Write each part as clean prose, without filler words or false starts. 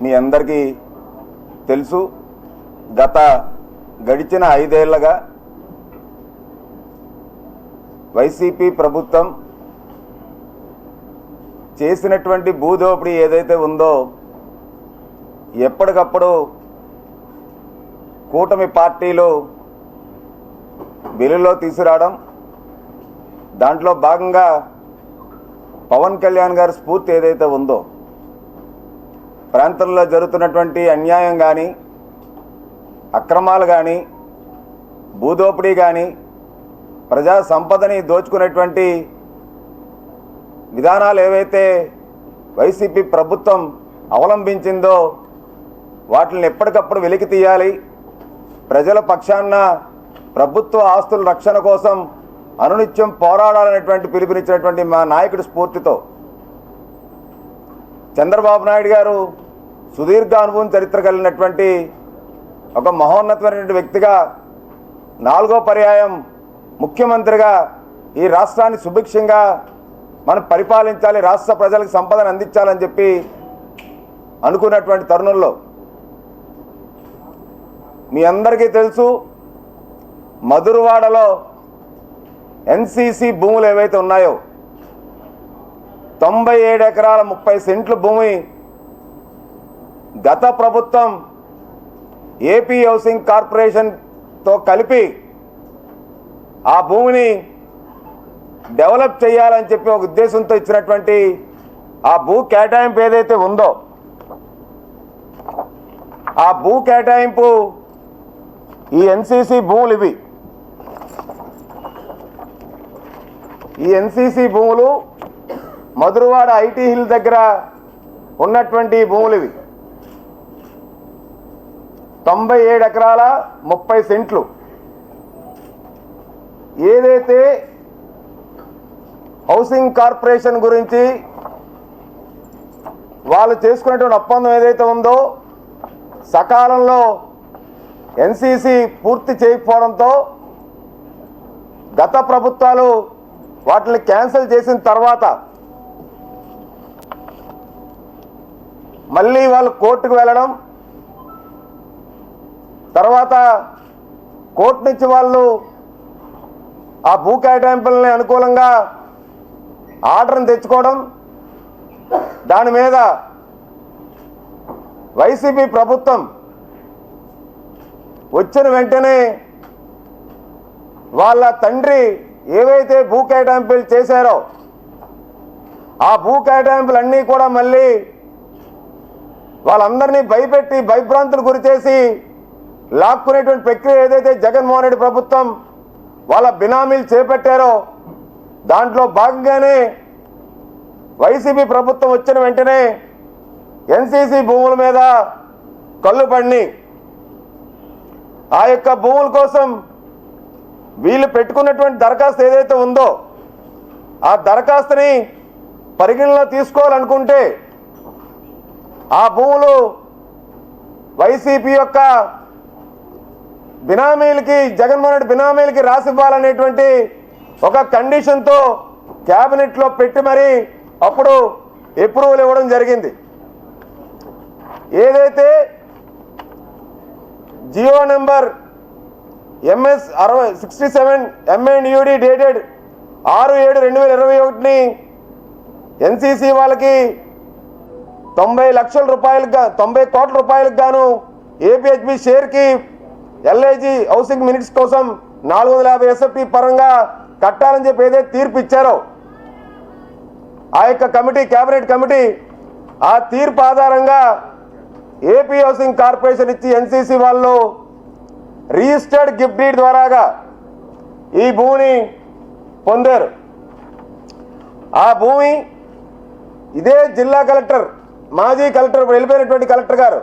మీ అందరికీ తెలుసు, గడిచిన 5 ఏళ్లుగా వైసీపీ ప్రభుత్వం చేసినటువంటి భూదోపిడీ ఏదైతే ఉందో ఎప్పటికప్పుడు కూటమి పార్టీలు బిల్లులో తీసుకురావడం, దాంట్లో భాగంగా పవన్ కళ్యాణ్ గారి స్ఫూర్తి ఏదైతే ఉందో ప్రాంతంలో జరుగుతున్నటువంటి అన్యాయం కానీ, అక్రమాలు కానీ, భూదోపిడీ కానీ, ప్రజా సంపదని దోచుకునేటువంటి విధానాలు ఏవైతే వైసీపీ ప్రభుత్వం అవలంబించిందో వాటిని ఎప్పటికప్పుడు వెలికి తీయాలి, ప్రజల పక్షాన ప్రభుత్వ ఆస్తుల రక్షణ కోసం అనునిత్యం పోరాడాలనేటువంటి పిలుపునిచ్చినటువంటి మా నాయకుడి స్ఫూర్తితో చంద్రబాబు నాయుడు గారు సుదీర్ఘ అనుభవం చరిత్ర కలిగినటువంటి ఒక మహోన్నతమైనటువంటి వ్యక్తిగా 4వ పర్యాయం ముఖ్యమంత్రిగా ఈ రాష్ట్రాన్ని సుభిక్షంగా మనం పరిపాలించాలి, రాష్ట్ర ప్రజలకు సంపదను అందించాలని చెప్పి అనుకున్నటువంటి తరుణంలో మీ అందరికీ తెలుసు, మధురవాడలో ఎన్సీసీ భూములు ఏవైతే ఉన్నాయో 97 ఎకరాల 30 సెంట్ల భూమి గత ప్రభుత్వం ఏపీ హౌసింగ్ కార్పొరేషన్తో కలిపి ఆ భూమిని డెవలప్ చేయాలని చెప్పి ఒక ఉద్దేశంతో ఇచ్చినటువంటి ఆ భూ కేటాయింపు ఏదైతే ఉందో ఆ భూ కేటాయింపు ఈ ఎన్సీసీ భూములు ఇవి. ఈ ఎన్సీసీ భూములు మధురవాడ ఐటీ హిల్ దగ్గర ఉన్నటువంటి భూములు ఇవి. 97 ఎకరాల 30 సెంట్లు. ఏదైతే హౌసింగ్ కార్పొరేషన్ గురించి వాళ్ళు చేసుకునేటువంటి ఒప్పందం ఏదైతే ఉందో సకాలంలో ఎన్సీసీ పూర్తి చేయకపోవడంతో గత ప్రభుత్వాలు వాటిని క్యాన్సిల్ చేసిన తర్వాత మళ్ళీ వాళ్ళు కోర్టుకు వెళ్ళడం, తర్వాత కోర్టు నుంచి వాళ్ళు ఆ భూ కేటాయింపులని అనుకూలంగా ఆర్డర్ని తెచ్చుకోవడం, దాని మీద వైసీపీ ప్రభుత్వం వచ్చిన వెంటనే వాళ్ళ తండ్రి ఏవైతే భూ కేటాయింపులు చేశారో ఆ భూ కేటాయింపులన్నీ కూడా మళ్ళీ వాళ్ళందరినీ భయపెట్టి భయభ్రాంతులు గురిచేసి లాక్కునేటువంటి ప్రక్రియ ఏదైతే జగన్మోహన్ రెడ్డి ప్రభుత్వం వాళ్ళ బినామీలు చేపట్టారో దాంట్లో భాగంగానే వైసీపీ ప్రభుత్వం వచ్చిన వెంటనే ఎన్సీసీ భూముల మీద కళ్ళు పడిని. ఆ యొక్క భూముల కోసం వీళ్ళు పెట్టుకున్నటువంటి దరఖాస్తు ఏదైతే ఉందో ఆ దరఖాస్తుని పరిగణలో తీసుకోవాలనుకుంటే ఆ భూములు వైసీపీ యొక్క బినామీలకి, జగన్మోహన్ రెడ్డి బినామీలకి రాసివ్వాలనేటువంటి ఒక కండిషన్తో క్యాబినెట్లో పెట్టి మరి అప్పుడు అప్రూవల్ ఇవ్వడం జరిగింది. ఏదైతే GO number MS 67 MNUD dated 6/7/2021ని ఎన్సీసీ వాళ్ళకి 90 కోట్ల రూపాయలకు గాను ఏపీహెచ్బి షేర్కి ఎల్ఐజీ హౌసింగ్ మినిట్స్ కోసం 450 SFT పరంగా కట్టాలని చెప్పి ఏదైతే తీర్పు ఇచ్చారో ఆ యొక్క కమిటీ, కేబినెట్ కమిటీ, ఆ తీర్పు ఆధారంగా ఏపీ హౌసింగ్ కార్పొరేషన్ ఇచ్చి ఎన్సీసీ వాళ్ళు రిజిస్టర్డ్ గిఫ్ట్ డీడ్ ద్వారాగా ఈ భూమిని పొందారు. ఆ భూమి ఇదే జిల్లా కలెక్టర్, మాజీ కలెక్టర్, వెళ్ళిపోయినటువంటి కలెక్టర్ గారు,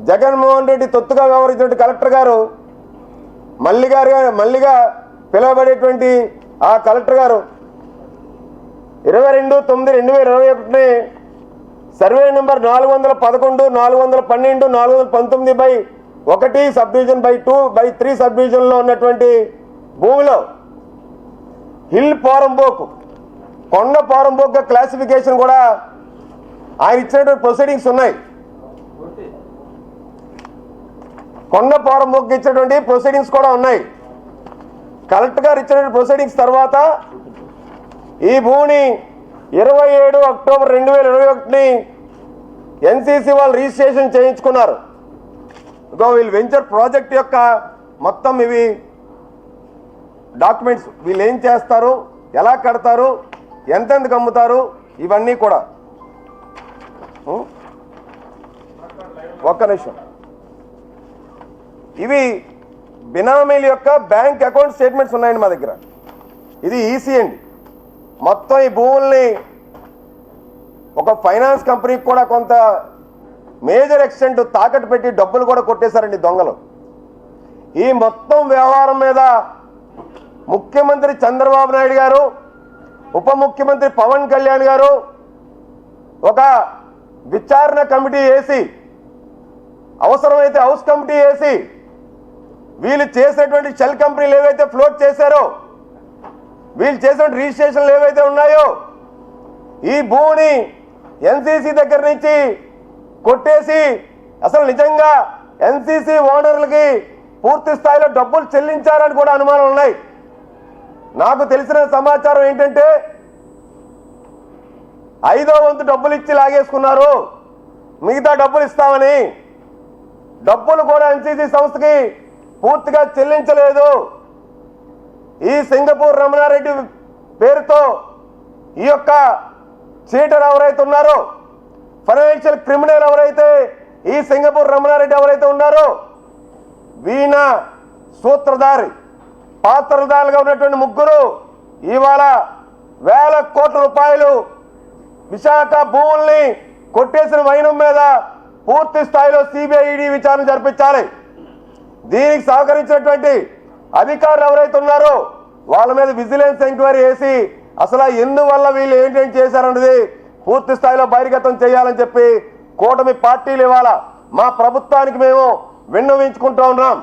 జగన్మోహన్ రెడ్డి తొత్తుగా వ్యవహరించినటువంటి కలెక్టర్ గారు, మల్లిగా పిలువబడేటువంటి ఆ కలెక్టర్ గారు 22/9/2021ని survey number 411, 412, 419/1 sub division /2/3 sub డివిజన్లో ఉన్నటువంటి భూమిలో హిల్ పోరంబోక్, కొండ పోరంబోక్ క్లాసిఫికేషన్ కూడా ఆయన ఇచ్చినటువంటి ప్రొసీడింగ్స్ ఉన్నాయి. కొండ పోరంబోక్కి ఇచ్చినటువంటి ప్రొసీడింగ్స్ కూడా ఉన్నాయి. కలెక్టర్ గారు ఇచ్చినటువంటి ప్రొసీడింగ్స్ తర్వాత ఈ భూమిని 27 అక్టోబర్ 2021 ఎన్సీసీ వాళ్ళు రిజిస్ట్రేషన్ చేయించుకున్నారు. వీళ్ళు వెంచర్ ప్రాజెక్ట్ యొక్క మొత్తం ఇవి డాక్యుమెంట్స్, వీళ్ళు ఏం చేస్తారు, ఎలా కడతారు, ఎంతెందుకు అమ్ముతారు, ఇవన్నీ కూడా. ఒక్క నిమిషం. ఇవి బినామీల యొక్క బ్యాంక్ అకౌంట్ స్టేట్మెంట్స్ ఉన్నాయండి మా దగ్గర. ఇది ఈసీ అండి. మొత్తం ఈ భూముల్ని ఒక ఫైనాన్స్ కంపెనీకి కూడా కొంత మేజర్ ఎక్స్టెంట్ తాకట్టు పెట్టి డబ్బులు కూడా కొట్టేశారండి దొంగలు. ఈ మొత్తం వ్యవహారం మీద ముఖ్యమంత్రి చంద్రబాబు నాయుడు గారు, ఉప ముఖ్యమంత్రి పవన్ కళ్యాణ్ గారు ఒక విచారణ కమిటీ వేసి, అవసరమైతే హౌస్ కమిటీ వేసి, వీళ్ళు చేసేటువంటి షెల్ కంపెనీలు ఏవైతే ఫ్లోట్ చేశారో, వీళ్ళు చేసిన రిజిస్ట్రేషన్లు ఏవైతే ఉన్నాయో, ఈ భూమిని ఎన్సీసీ దగ్గర నుంచి కొట్టేసి అసలు నిజంగా ఎన్సీసీ ఓనర్లకి పూర్తి స్థాయిలో డబ్బులు చెల్లించారని కూడా అనుమానాలు ఉన్నాయి. నాకు తెలిసిన సమాచారం ఏంటంటే 5వ వంతు డబ్బులు ఇచ్చి లాగేసుకున్నారు, మిగతా డబ్బులు ఇస్తామని. డబ్బులు కూడా ఎన్సీసీ సంస్థకి పూర్తిగా చెల్లించలేదు. ఈ సింగపూర్ రమణారెడ్డి పేరుతో ఈ యొక్క చీటర్ ఎవరైతే ఉన్నారో, ఫైనాన్షియల్ క్రిమినల్ ఎవరైతే ఈ సింగపూర్ రమణారెడ్డి ఎవరైతే ఉన్నారో, వీణ సూత్రధారి పాత్రధారులుగా ఉన్నటువంటి ముగ్గురు ఇవాళ వేల కోట్ల రూపాయలు విశాఖ భూముల్ని కొట్టేసిన వైనం మీద పూర్తి స్థాయిలో సిబిఐ విచారణ జరిపించాలి. దీనికి సహకరించినటువంటి అధికారులు ఎవరైతే ఉన్నారో వాళ్ళ మీద విజిలెన్స్ ఎంక్వైరీ చేసి అసలు ఎందువల్ల వీళ్ళు ఏంటేం చేశారన్నది పూర్తి స్థాయిలో బహిర్గతం చేయాలని చెప్పి కూటమి పార్టీలు ఇవాళ మా ప్రభుత్వానికి మేము విన్నవించుకుంటూ ఉన్నాం.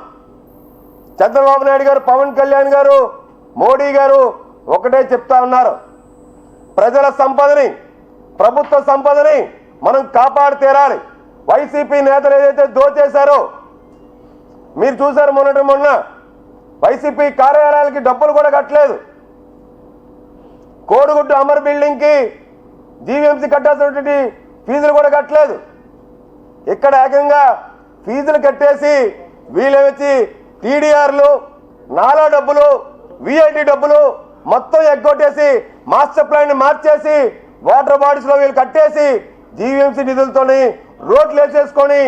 చంద్రబాబు నాయుడు గారు, పవన్ కళ్యాణ్ గారు, మోడీ గారు ఒకటే చెప్తా ఉన్నారు, ప్రజల సంపదని, ప్రభుత్వ సంపదని మనం కాపాడి తీరాలి. వైసీపీ నేతలు ఏదైతే దోచేశారో మీరు చూశారు. మొన్న వైసీపీ కార్యాలయాలకి డబ్బులు కూడా కట్టలేదు. కోడిగుడ్డు అమర్ బిల్డింగ్కి జీవీఎంసీ కట్టాల్సినటువంటి ఫీజులు కూడా కట్టలేదు. ఇక్కడ ఏకంగా ఫీజులు కట్టేసి వీళ్ళు వచ్చి టీడీఆర్లు, నాలా డబ్బులు, విఐటి డబ్బులు మొత్తం ఎగ్గొట్టేసి మాస్టర్ ప్లాన్ మార్చేసి వాటర్ బాడీస్లో వీళ్ళు కట్టేసి జీవీఎంసీ నిధులతోని రోడ్లు వేసేసుకొని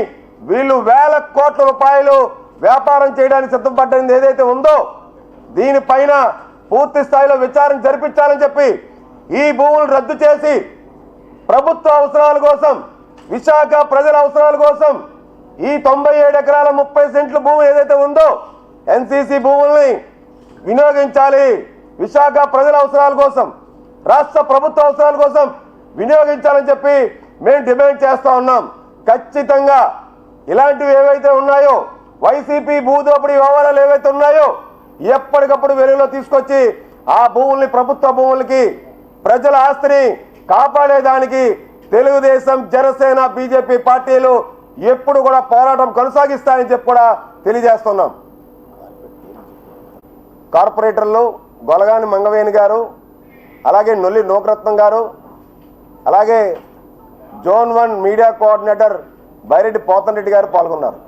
వీళ్ళు వేల కోట్ల రూపాయలు వ్యాపారం చేయడానికి సిద్ధపడ్డది ఏదైతే ఉందో దీనిపైన పూర్తి స్థాయిలో విచారణ జరిపించాలని చెప్పి ఈ భూములు రద్దు చేసి ప్రభుత్వ అవసరాల కోసం, విశాఖ ప్రజల అవసరాల కోసం ఈ 97 ఎకరాల 30 సెంట్ల భూమి ఏదైతే ఉందో ఎన్సీసీ భూముల్ని వినియోగించాలి. విశాఖ ప్రజల అవసరాల కోసం, రాష్ట్ర ప్రభుత్వ అవసరాల కోసం వినియోగించాలని చెప్పి మేము డిమాండ్ చేస్తూ ఉన్నాం. ఖచ్చితంగా ఇలాంటివి ఏవైతే ఉన్నాయో, వైసీపీ భూదోపిడీ వ్యవహారాలు ఏవైతే ఉన్నాయో ఎప్పటికప్పుడు వెలుగులో తీసుకొచ్చి ఆ భూముల్ని, ప్రభుత్వ భూములకి, ప్రజల ఆస్తిని కాపాడేదానికి తెలుగుదేశం, జనసేన, బీజేపీ పార్టీలు ఎప్పుడు కూడా పోరాటం కొనసాగిస్తాయని చెప్పి కూడా తెలియజేస్తున్నాం. కార్పొరేటర్లు గొలగాని మంగవేణి గారు, అలాగే నొల్లి నోకరత్నం గారు, అలాగే zone 1 media coordinator Byreddy Pothan Reddy గారు పాల్గొన్నారు.